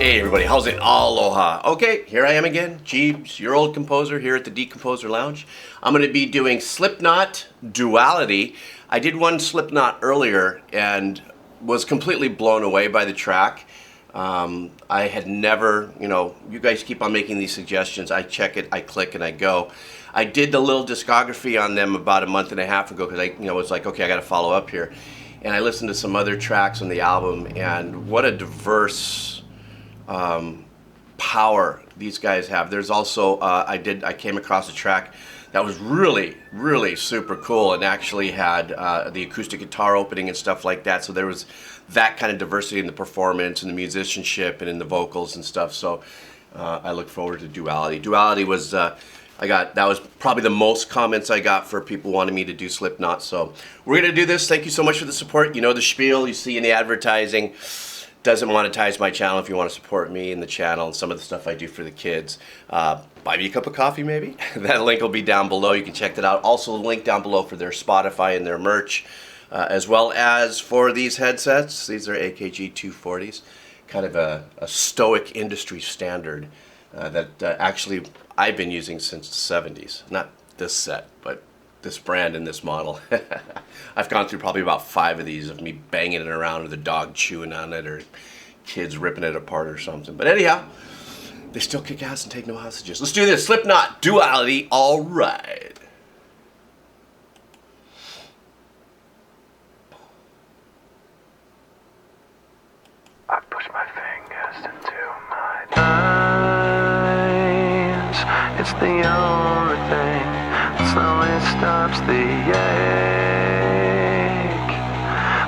Hey everybody, how's it? Aloha. Okay, here I am again, Geebz, your old composer here at the Decomposer Lounge. I'm going to be doing Slipknot DUALITY. I did one Slipknot earlier and was completely blown away by the track. I had never, you guys keep on making these suggestions. I check it, I click, and I go. I did the little discography on them about a month and a half ago because I was like, okay, I got to follow up here. And I listened to some other tracks on the album, and what a diverse power these guys have. There's also I came across a track that was really super cool and actually had the acoustic guitar opening and stuff like that. So there was that kind of diversity in the performance and the musicianship and in the vocals and stuff. So I look forward to Duality. Duality was that was probably the most comments I got for people wanting me to do Slipknot. So we're gonna do this. Thank you so much for the support. You know the spiel you see in the advertising. Doesn't monetize my channel. If you want to support me and the channel and some of the stuff I do for the kids, buy me a cup of coffee maybe. That link will be down below. You can check that out. Also the link down below for their Spotify and their merch, as well as for these headsets. These are AKG 240s, kind of a stoic industry standard that actually I've been using since the 70s. Not this set, but this brand and this model. I've gone through probably about 5 of these of me banging it around or the dog chewing on it or kids ripping it apart or something. But anyhow, they still kick ass and take no hostages. Let's do this. Slipknot Duality. All right. I push my fingers into my eyes. It's the only thing that slowly stops the ache.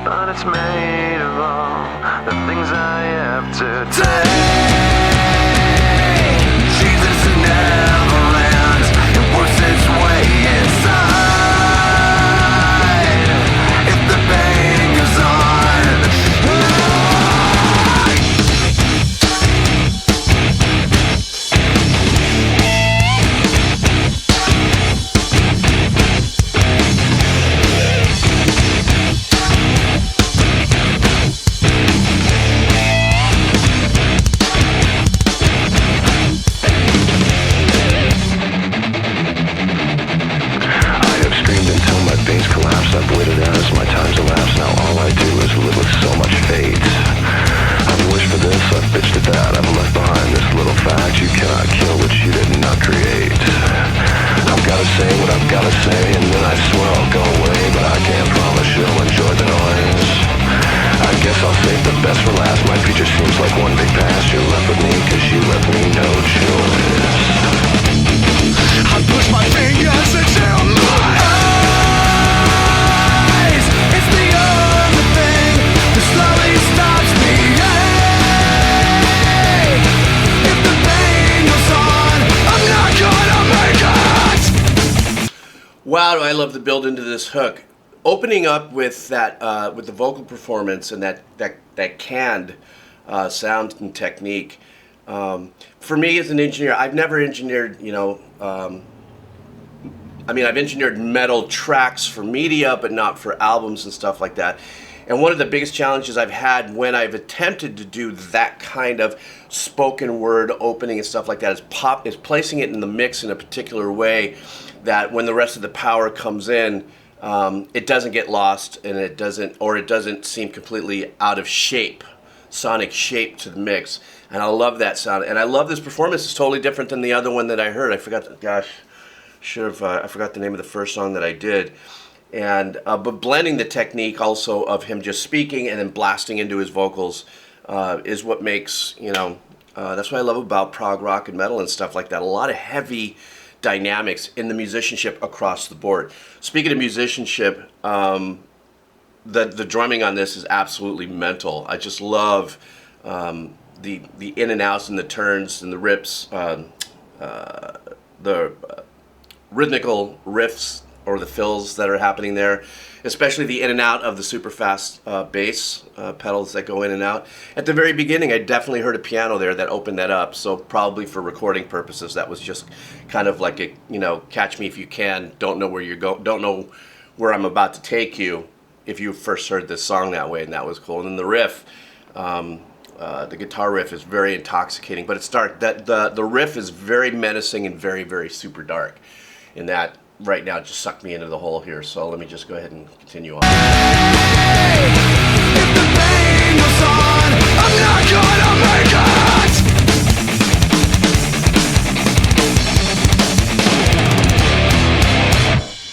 But it's made of all the things I have to take. Jesus never ends. It works its way inside. If the pain goes on, I've waited as my time's elapsed. Now all I do is live with so much fate. I've wished for this, I've bitched at that. I've left behind this little fact: you cannot kill what you did not create. I've gotta say what I've gotta say, and then I swear I'll go away. But I can't promise you'll enjoy the noise. I guess I'll save the best for last. My future seems like one big past. You're left with me cause you left me no choice. I push my fingers into my eyes. Wow, do I love the build into this hook. Opening up with that, with the vocal performance and that canned sound and technique. For me as an engineer, I've never engineered, I've engineered metal tracks for media, but not for albums and stuff like that. And one of the biggest challenges I've had when I've attempted to do that kind of spoken word opening and stuff like that is placing it in the mix in a particular way that when the rest of the power comes in, it doesn't get lost and it doesn't seem completely out of shape, sonic shape to the mix. And I love that sound. And I love this performance. It's totally different than the other one that I heard. I forgot, I forgot the name of the first song that I did. And but blending the technique also of him just speaking and then blasting into his vocals is what makes, that's what I love about prog rock and metal and stuff like that. A lot of heavy dynamics in the musicianship across the board. Speaking of musicianship, the drumming on this is absolutely mental. I just love the in and outs and the turns and the rips, the rhythmical riffs or the fills that are happening there, especially the in and out of the super fast bass pedals that go in and out. At the very beginning, I definitely heard a piano there that opened that up, so probably for recording purposes, that was just kind of like a, catch me if you can, don't know where you're don't know where I'm about to take you, if you first heard this song that way, and that was cool. And then the riff, The guitar riff is very intoxicating, but it's dark. The riff is very menacing and very, very super dark. And that right now just sucked me into the hole here. So let me just go ahead and continue on. If the pain goes on, I'm not gonna make it.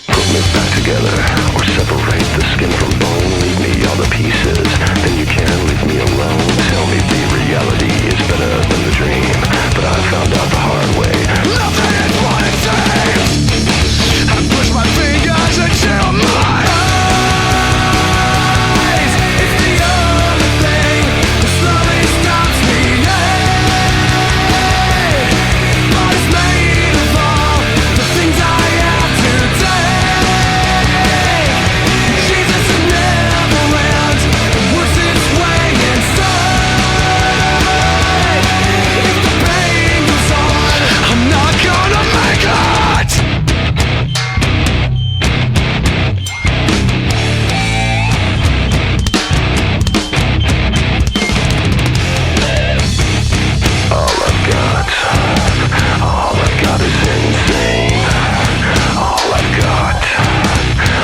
Put me back together, or separate the skin from bone. Leave me all the pieces, then you can leave me alone. Tell me the reality is better than the dream, but I found out the hard way. Nothing is what it seems. I push my fingers into my eyes. It's the only thing that slowly stops me. But it's made of all the things I have today. Jesus, it never ends. It works its way inside. If the pain goes on, I'm not gonna make it. All I've got is insane.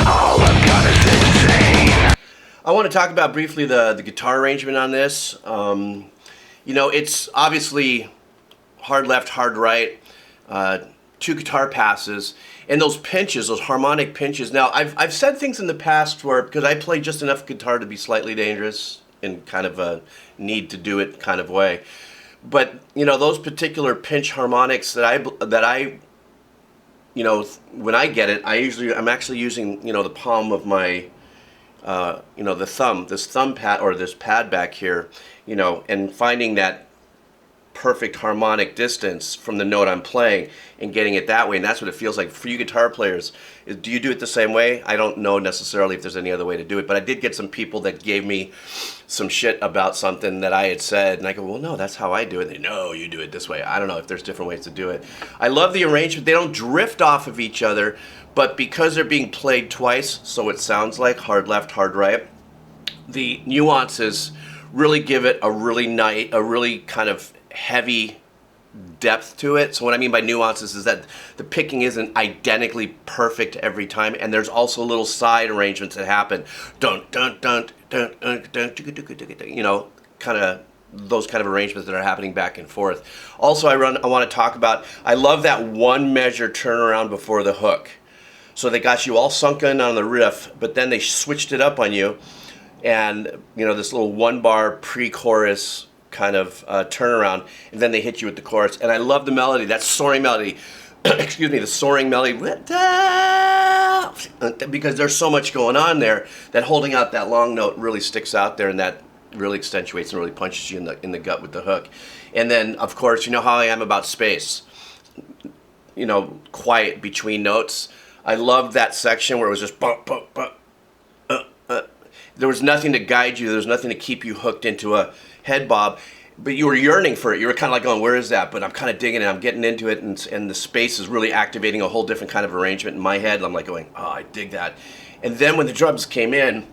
All I've got is insane. I want to talk about briefly the guitar arrangement on this. You know, it's obviously hard left, hard right, 2 guitar passes, and those pinches, those harmonic pinches. Now, I've said things in the past where, because I play just enough guitar to be slightly dangerous in kind of a need to do it kind of way. But, you know, those particular pinch harmonics that I you know, when I get it, I'm actually using, you know, the palm of my, you know, this thumb pad, or this pad back here, you know, and finding that perfect harmonic distance from the note I'm playing and getting it that way. And that's what it feels like for you guitar players. Do you do it the same way? I don't know necessarily if there's any other way to do it, but I did get some people that gave me some shit about something that I had said, and I go, well, no, that's how I do it. And they, no, you do it this way. I don't know if there's different ways to do it. I love the arrangement. They don't drift off of each other, but because they're being played twice, so it sounds like hard left, hard right, the nuances really give it a really kind of heavy depth to it. So what I mean by nuances is that the picking isn't identically perfect every time, and there's also little side arrangements that happen. Dun dun dun dun dun dun, you know, kind of those kind of arrangements that are happening back and forth. Also, I want to talk about, I love that one measure turnaround before the hook. So they got you all sunk in on the riff, but then they switched it up on you, and you know, this little 1-bar pre-chorus kind of turnaround, and then they hit you with the chorus. And I love the melody, that soaring melody. Excuse me, the soaring melody, because there's so much going on there that holding out that long note really sticks out there, and that really accentuates and really punches you in the gut with the hook. And then, of course, you know how I am about space. You know, quiet between notes. I loved that section where it was just bump, bump, bump. There was nothing to guide you. There was nothing to keep you hooked into a head bob, but you were yearning for it. You were kind of like going, where is that? But I'm kind of digging it. I'm getting into it, and the space is really activating a whole different kind of arrangement in my head. I'm like going, oh, I dig that. And then when the drums came in,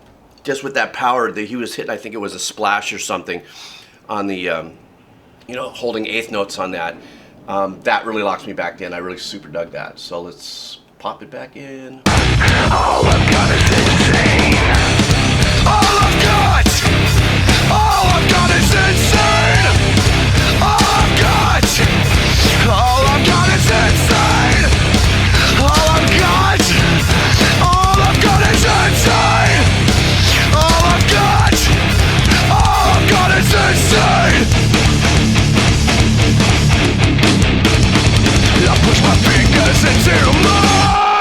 just with that power that he was hitting, I think it was a splash or something on the, you know, holding eighth notes on that. That really locks me back in. I really super dug that. So let's pop it back in. All I've got is insane. All I've got is insane. All I've got is insane. All I've got is insane. All I've got is insane. I push my fingers into my eyes.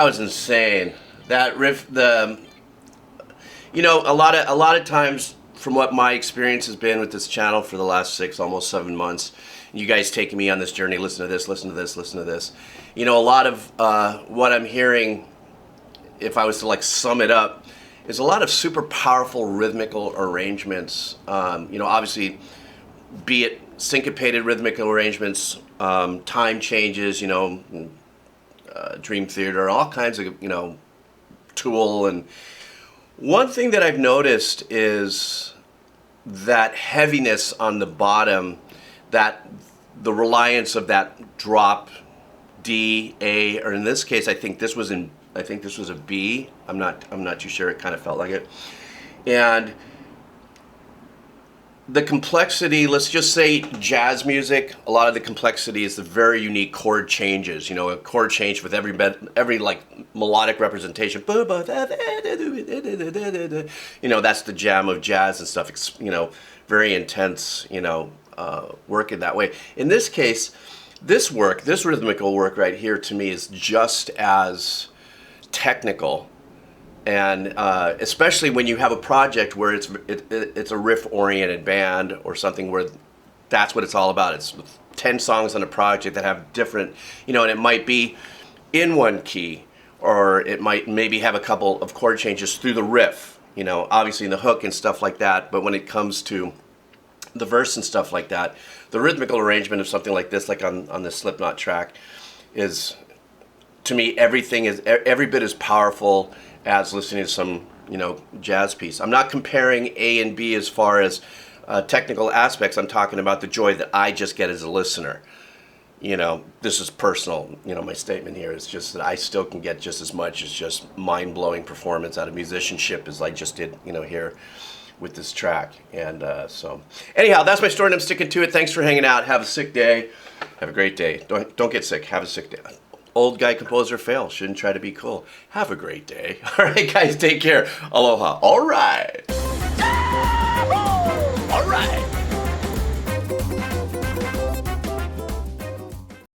That was insane. That riff, a lot of times, from what my experience has been with this channel for the last 6, almost 7 months, you guys taking me on this journey. Listen to this, listen to this, listen to this. A lot of what I'm hearing, if I was to like sum it up, is a lot of super powerful rhythmical arrangements. Obviously, be it syncopated rhythmical arrangements, time changes, Dream Theater, all kinds of, Tool. And one thing that I've noticed is that heaviness on the bottom, that the reliance of that drop D, A, or in this case, I think this was a B. I'm not too sure. It kind of felt like it. And the complexity, let's just say jazz music, a lot of the complexity is the very unique chord changes. A chord change with every like melodic representation. That's the jam of jazz and stuff. It's, very intense, work in that way. In this case, this rhythmical work right here to me is just as technical. And especially when you have a project where it's a riff-oriented band or something where that's what it's all about. It's 10 songs on a project that have different, and it might be in one key, or it might maybe have a couple of chord changes through the riff, obviously in the hook and stuff like that. But when it comes to the verse and stuff like that, the rhythmical arrangement of something like this, like on this Slipknot track, is, to me, everything is every bit as powerful as listening to some, jazz piece. I'm not comparing A and B as far as technical aspects. I'm talking about the joy that I just get as a listener. This is personal. My statement here is just that I still can get just as much as just mind-blowing performance out of musicianship as I just did, here with this track. And so, anyhow, that's my story, and I'm sticking to it. Thanks for hanging out. Have a sick day. Have a great day. Don't get sick. Have a sick day. Old guy composer fail. Shouldn't try to be cool. Have a great day. All right, guys, take care. Aloha. All right. All right.